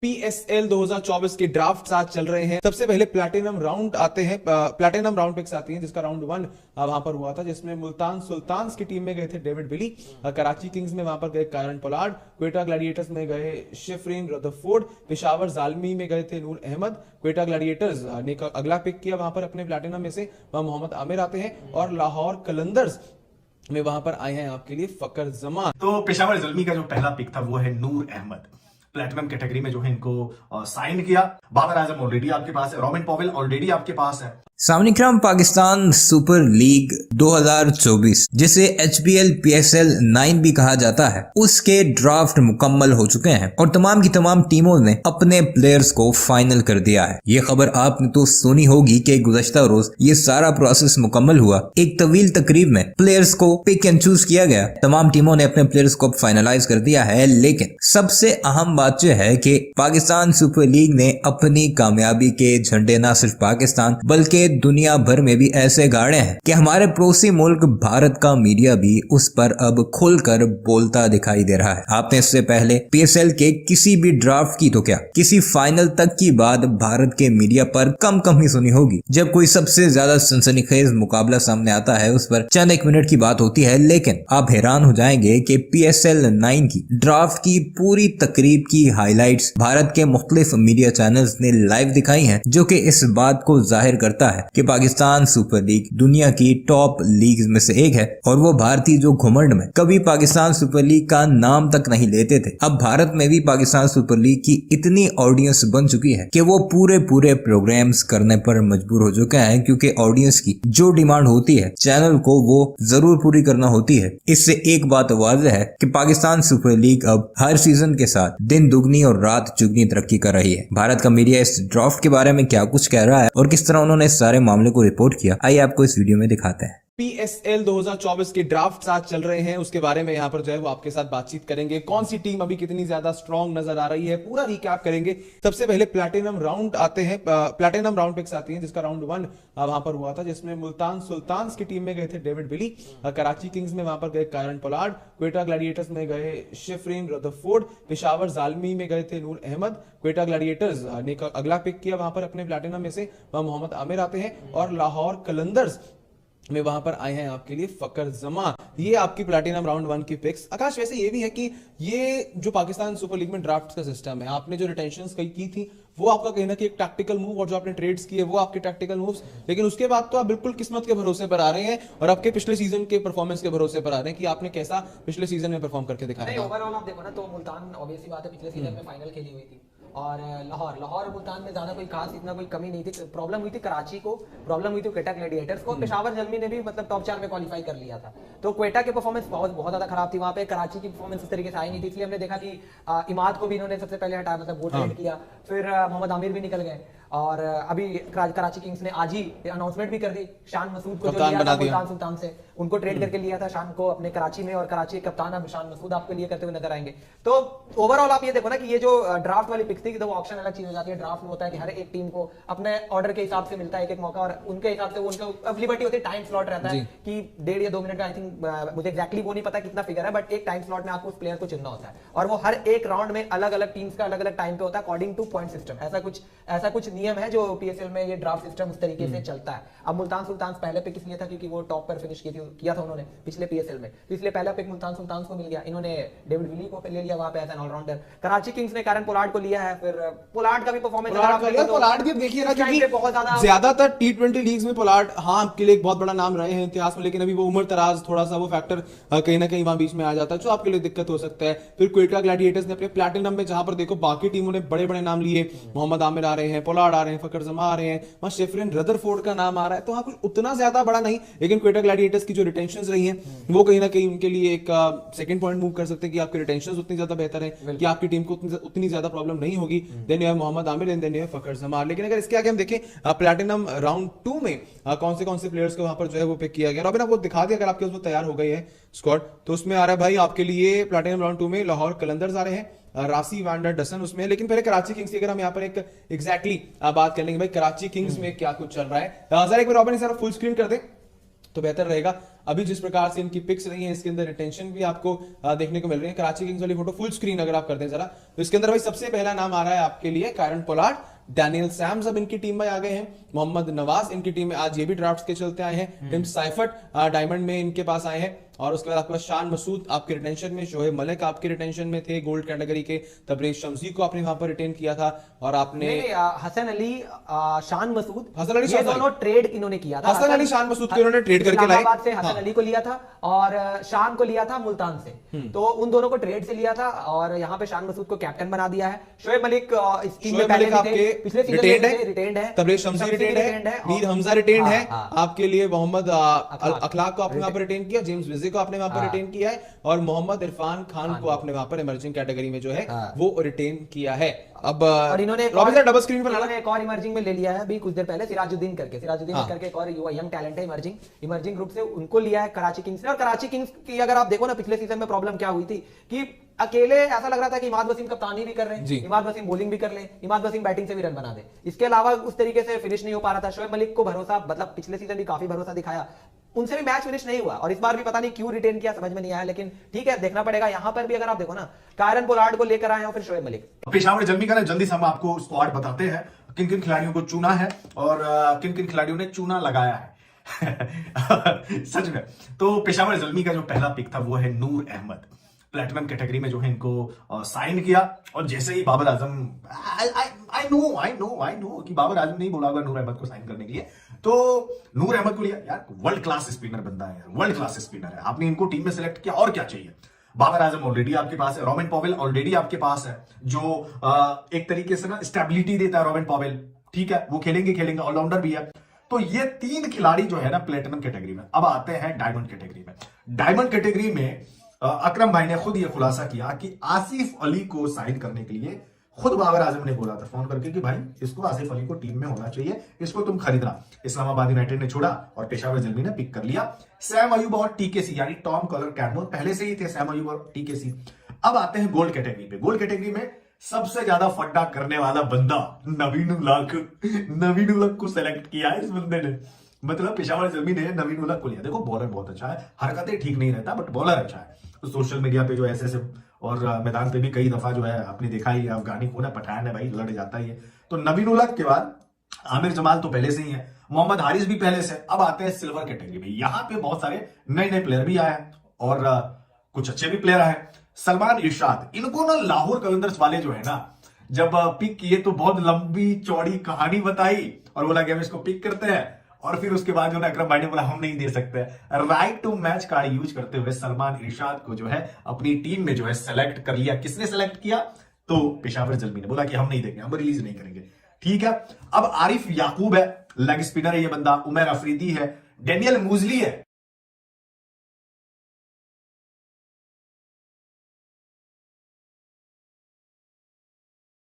PSL 2024 के draft आज चल रहे हैं। सबसे पहले प्लैटिनम राउंड आते हैं, प्लैटिनम राउंड पिक्स आती हैं, जिसका राउंड 1 वहां पर हुआ था, जिसमें मुल्तान सुल्तान्स की टीम में गए थे डेविड विली, कराची किंग्स में वहां पर गए कायरन पोलार्ड, क्वेटा ग्लैडिएटर्स में गए शिफरिन रदरफोर्ड, पेशावर जालमी में गए थे नूर अहमद। क्वेटा ग्लैडिएटर्स ने अगला पिक किया वहां पर अपने प्लैटिनम में से, वहां मोहम्मद आमिर आते हैं, और लाहौर कलंदर्स में वहां पर आए हैं आपके लिए फकर जमान। तो पेशावर ज़ल्मी का जो पहला पिक था वो है नूर अहमद। प्लेटिनम कैटेगरी में जो है इनको साइन किया। बाबर आजम ऑलरेडी आपके पास है, रॉबिन पॉवेल ऑलरेडी आपके पास है। सामनिक्रम पाकिस्तान सुपर लीग 2024 जिसे HBL PSL 9 भी कहा जाता है, उसके ड्राफ्ट मुकम्मल हो चुके हैं और तमाम की तमाम टीमों ने अपने प्लेयर्स को फाइनल कर दिया है। ये खबर आपने तो सुनी होगी कि गुज़श्ता रोज ये सारा प्रोसेस मुकम्मल हुआ। एक तवील तकरीब में प्लेयर्स को पिक एंड चूज किया गया। तमाम टीमों ने अपने प्लेयर्स को फाइनलाइज कर दिया है, लेकिन सबसे अहम बात यह है कि पाकिस्तान सुपर लीग ने अपनी कामयाबी के झंडे न सिर्फ पाकिस्तान बल्कि दुनिया भर में भी ऐसे गाड़े हैं कि हमारे पड़ोसी मुल्क भारत का मीडिया भी उस पर अब खुलकर बोलता दिखाई दे रहा है। आपने इससे पहले PSL के किसी भी ड्राफ्ट की तो क्या किसी फाइनल तक की बात भारत के मीडिया पर कम ही सुनी होगी। जब कोई सबसे ज्यादा सनसनीखेज मुकाबला सामने आता है उस पर चंद एक मिनट की बात होती है, लेकिन आप हैरान हो जाएंगे कि PSL 9 की ड्राफ्ट की पूरी तकरीब की हाईलाइट्स भारत के मुख्तलिफ मीडिया चैनल्स ने लाइव दिखाई हैं, जो कि इस बात को जाहिर करता है कि पाकिस्तान सुपर लीग दुनिया की टॉप लीग में से एक है। और वो भारतीय जो घुमंड में कभी पाकिस्तान सुपर लीग का नाम तक नहीं लेते थे, अब भारत में भी पाकिस्तान सुपर लीग की इतनी ऑडियंस बन चुकी है कि वो पूरे प्रोग्राम्स करने पर मजबूर हो चुके हैं, क्योंकि ऑडियंस की जो डिमांड होती है चैनल को वो जरूर पूरी करना होती है। इससे एक बात वाज़ेह है कि पाकिस्तान सुपर लीग अब हर सीजन के साथ दिन दुगनी और रात चुगनी तरक्की कर रही है। भारत का मीडिया इस ड्राफ्ट के बारे में क्या कुछ कह रहा है और किस तरह उन्होंने इस सारे मामले को रिपोर्ट किया, आइए आपको इस वीडियो में दिखाते हैं। PSL 2024 के ड्राफ्ट आज चल रहे हैं, उसके बारे में यहाँ पर जो है वो आपके साथ बातचीत करेंगे। कौन सी टीम अभी कितनी ज्यादा स्ट्रॉन्ग नजर आ रही है, पूरा रिकैप करेंगे। सबसे पहले प्लैटिनम राउंड आते हैं, प्लैटिनम राउंड पिक्स आती हैं, जिसका राउंड 1 वहां पर हुआ था, जिसमें मुल्तान सुल्तान्स की टीम में गए थे डेविड विली, कराची किंग्स में वहां पर गए कायरन पोलार्ड, क्वेटा ग्लैडिएटर्स में गए शिफरिन रदरफोर्ड, पेशावर जालमी में गए थे नूर अहमद। क्वेटा ग्लैडिएटर्स ने अगला पिक किया वहां पर अपने प्लैटिनम में से, वहां मोहम्मद आमिर आते हैं, और लाहौर कलंदर्स में वहां पर आए हैं आपके लिए फकर जमान। ये आपकी प्लैटिनम राउंड 1 की पिक्स। आकाश, वैसे ये भी है कि ये जो पाकिस्तान सुपर लीग में ड्राफ्ट का सिस्टम है, आपने जो रिटेंशंस की थी वो आपका कहीं ना कहीं एक टैक्टिकल मूव, और जो आपने ट्रेड्स किए वो आपके टैक्टिकल मूव्स, लेकिन उसके बाद तो आप बिल्कुल किस्मत के भरोसे पर आ रहे हैं और आपके पिछले सीजन के परफॉर्मेंस के भरोसे पर आ रहे हैं कि आपने कैसा पिछले सीजन में परफॉर्म करके दिखाया। ओवरऑल आप देखो ना तो मुल्तान ऑब्वियसली बात है पिछले सीजन में फाइनल खेली हुई थी, और लाहौर और मुल्तान में ज्यादा कोई खास इतना कोई कमी नहीं थी। प्रॉब्लम हुई थी कराची को, प्रॉब्लम हुई थी क्वेटा ग्लैडिएटर्स को। पेशावर जल्मी ने भी मतलब टॉप 4 में क्वालिफाई कर लिया था, तो क्वेटा की परफॉर्मेंस बहुत ज्यादा खराब थी वहां पे। कराची की परफॉर्मेंस इस तरीके से आई नहीं थी, इसलिए हमने देखा कि इमाद को भी इन्होंने सबसे पहले हटाया, मतलब वो ट्रेड किया, फिर मोहम्मद आमिर भी निकल गए, और अभी कराची किंग्स ने आज ही अनाउंसमेंट भी कर दी शान मसूद को, जो लिया था मुल्तान सुल्तान से, उनको ट्रेड करके लिया था शान को अपने कराची में, और कराची के कप्तान अब शान मसूद आपके लिए करते हुए नजर आएंगे। तो ओवरऑल आप ये देखो ना कि ये जो ड्राफ्ट वाली पिक्स थी, तो वो ऑप्शन अलग चीज हो जाती है। ड्राफ्ट में होता है कि हर एक टीम को अपने ऑर्डर के हिसाब से मिलता है एक मौका, और उनके हिसाब से उनको लिबर्टी होती है, टाइम स्लॉट रहता है कि 1.5 या 2 मिनट का, आई थिंक मुझे एक्जैक्टली वो नहीं पता कितना फिगर है, बट एक टाइम स्लॉट में आपको उस प्लेयर को चुनना होता है, और वो हर एक राउंड में अलग अलग टीम्स का अलग अलग टाइम पे होता है अकॉर्डिंग टू पॉइंट सिस्टम। ऐसा कुछ नियम है जो PSL में ये ड्राफ्ट सिस्टम उस तरीके से चलता है। अब मुल्तान सुल्तान पहले पिक इसलिए था क्योंकि वो टॉप पर फिनिश किया था उन्होंने पिछले PSL में, तो इसलिए पहला पिक मुल्तान सुल्तान को मिल गया। इन्होंने डेविड विली को ले लिया वहां पे as an all-rounder. Karachi kings ने कायरन पोलार्ड को लिया है, फिर पोलार्ड का भी परफॉर्मेंस पोलार्ड भी देखिए ना, क्योंकि बहुत ज्यादातर T20 लीग्स में पोलार्ड आपके लिए एक बहुत बड़ा नाम रहे हैं इतिहास में, लेकिन अभी वो उम्र तराज थोड़ा सा वो फैक्टर कहीं ना कहीं वहां बीच में आ जाता है, जो आपके लिए दिक्कत हो सकता है। फिर क्वेटा ग्लैडिएटर्स ने अपने प्लैटिनम में, जहां पर देखो बाकी टीमों ने बड़े बड़े नाम लिए, मोहम्मद आमिर आ रहे हैं, पोलार्ड आ रहे हैं, फकर जमा आ रहे हैं, वहां शिफरिन रदरफोर्ड का नाम आ रहा है, तो वहां कुछ उतना ज्यादा बड़ा नहीं, लेकिन क्वेटा ग्लैडिएटर्स की जो रिटेंशंस रही हैं वो कहीं ना कहीं उनके लिए एक सेकंड पॉइंट मूव कर सकते हैं कि आपकी रिटेंशंस उतनी ज्यादा बेहतर है कि आपकी टीम को उतनी ज्यादा प्रॉब्लम नहीं होगी। Then you have Mohammad Aamir and then you have Fakhar Zaman. लेकिन अगर इसके आगे हम देखें प्लैटिनम राउंड 2 में कौन से प्लेयर्स को वहां पर जो है वो पिक किया गया, रॉबिन आपको दिखा दिया अगर आपके उसमें तैयार हो गई है स्क्वाड, तो उसमें आ रहा है भाई आपके लिए प्लैटिनम राउंड 2 में लाहौर कलंदर्स आ रहे हैं, रासी वैंडर डसन उसमें। लेकिन पहले कराची किंग्स की अगर हम यहाँ पर एक एग्जैक्टली बात कर लेंगे भाई कराची किंग्स में क्या कुछ चल रहा है, जरा एक बार रॉबिन सर फुल स्क्रीन कर दे। तो बेहतर रहेगा। अभी जिस प्रकार से इनकी पिक्स रही हैं, इसके अंदर रिटेंशन भी आपको देखने को मिल रही है। कराची किंग्स वाली फोटो फुल स्क्रीन अगर आप करते हैं जरा, तो इसके अंदर भाई सबसे पहला नाम आ रहा है आपके लिए कायरन पोलार्ड, डैनियल सैम्स अब इनकी टीम में आ गए हैं, मोहम्मद नवाज इनकी टीम में आज ये भी ड्राफ्ट के चलते आए हैं, टिम साइफर्ट डायमंड में इनके पास आए हैं, और उसके बाद आपके पास शान मसूद आपके रिटेंशन में, शोएब मलिक आपके रिटेंशन में थे गोल्ड कैटेगरी के, तबरेज शम्सी को आपने वहां पर रिटेन किया था, और आपने हसन अली, शान मसूद, हसन अली, ये दोनों ट्रेड इन्होंने किया था। हसन अली शान मसूद को इन्होंने ट्रेड करके लाए, इस्लामाबाद से हसन अली को लिया था और शान को लिया था मुल्तान से, तो उन दोनों को ट्रेड से लिया था और यहाँ पे शान मसूद को कैप्टन बना दिया है। शोएब मलिक इस टीम में पहले भी थे, पिछले सीजन में रिटेन्ड है, तबरेज शम्सी रिटेन्ड है, मीर हमजा रिटेन्ड है आपके लिए, मोहम्मद अखलाक को आपने वहां पर रिटेन किया, जेम्स विजे को आपने वहां पर रिटेन किया है, और मोहम्मद इरफान खान को आपने वहां पर इमर्जिंग कैटेगरी में जो है वो रिटेन किया है। अब और इन्होंने डबल स्क्रीन पर एक और इमर्जिंग में ले लिया है अभी कुछ देर पहले, सिराजुद्दीन करके एक और युवा यंग टैलेंट है इमर्जिंग ग्रुप से, उनको लिया है कराची किंग्स ने। और कराची किंग्स की अगर आप देखो ना, पिछले सीजन में प्रॉब्लम क्या हुई थी कि अकेले ऐसा लग रहा था कि इमाद वसीम कप्तानी भी कर रहे हैं, इमाद वसीम बॉलिंग भी कर ले, इमाद वसीम बैटिंग से भी रन बना दे, इसके अलावा उस तरीके से फिनिश नहीं हो पा रहा था। शोएब मलिक को भरोसा, मतलब पिछले सीजन भी काफी भरोसा दिखाया, उनसे भी मैच फिनिश नहीं हुआ, और इस बार भी पता नहीं क्यों रिटेन किया, समझ में नहीं आया, लेकिन ठीक है देखना पड़ेगा। यहां पर भी अगर आप देखो ना, कायरन पोलार्ड को लेकर आए और फिर शोएब मलिक। पेशावर जल्मी का ना जल्दी से हम आपको स्क्वाड बताते हैं, किन किन खिलाड़ियों को चुना है और किन किन खिलाड़ियों ने चुना लगाया है सच में। तो पेशावर जल्मी का जो पहला पिक था वो है नूर अहमद, प्लेटिनम कैटेगरी में जो है इनको साइन किया, और जैसे ही बाबर आजम, आई नो कि बाबर आजम नहीं बोला होगा नूर अहमद को साइन करने के लिए, तो नूर अहमद को लिया। यार वर्ल्ड क्लास स्पिनर बंदा है, वर्ल्ड क्लास स्पिनर है, आपने इनको टीम में सिलेक्ट किया, और क्या चाहिए। बाबर आजम ऑलरेडी आपके पास है, रोमेन पॉवेल ऑलरेडी आपके पास है, जो एक तरीके से ना स्टेबिलिटी देता है रोमेन पॉवेल, ठीक है, वो खेलेंगे, ऑलराउंडर भी है। तो ये तीन खिलाड़ी जो है ना प्लेटिनम कैटेगरी में। अब आते हैं डायमंड कैटेगरी में। डायमंड कैटेगरी में अकरम भाई ने खुद ये खुलासा किया कि आसिफ अली को साइन करने के लिए खुद बाबर आजम ने बोला था फोन करके कि भाई इसको, आसिफ अली को टीम में होना चाहिए, इसको तुम खरीदना। इस्लामाबाद यूनाइटेड ने छोड़ा और पेशावर जल्मी ने पिक कर लिया। सैम अयूब और टीकेसी यानी टॉम कॉलर कैडमोर पहले से ही थे, सैम अयूब और टीकेसी। अब आते हैं गोल्ड कैटेगरी पे। गोल्ड कैटेगरी में सबसे ज्यादा फड्डा करने वाला बंदा नवीन उल हक को सेलेक्ट किया है इस बंदे ने। मतलब पेशावर जल्मी ने नवीन उल हक को लिया। देखो बॉलर बहुत अच्छा है, हरकतें ठीक नहीं रहता बट बॉलर अच्छा है। तो सोशल मीडिया पे जो ऐसे और मैदान पे भी कई दफा जो है आपने देखा ही, अफगानी खून है, पठान है भाई, लड़ जाता ही है। तो नवीन उल हक के बाद आमिर जमाल तो पहले से ही है, मोहम्मद हारिस भी पहले से। अब आते हैं सिल्वर कैटेगरी में। यहाँ पे बहुत सारे नए प्लेयर भी आए हैं और कुछ अच्छे भी प्लेयर आए। सलमान इरशाद, इनको ना लाहौर कलंदर्स वाले जो है ना, जब पिक किए तो बहुत लंबी चौड़ी कहानी बताई और बोला कि हम इसको पिक करते हैं, और फिर उसके बाद जो ना अकरम भाई ने बोला हम नहीं दे सकते। Right to match card use करते हुए सलमान इरशाद को जो है अपनी टीम में जो है सेलेक्ट कर लिया। किसने सेलेक्ट किया? तो पेशावर जल्मी ने बोला कि हम नहीं देंगे, हम रिलीज नहीं करेंगे। ठीक है। अब आरिफ याकूब है, लेग स्पिनर है ये बंदा। उमर अफरीदी है, डेनियल मूजली है,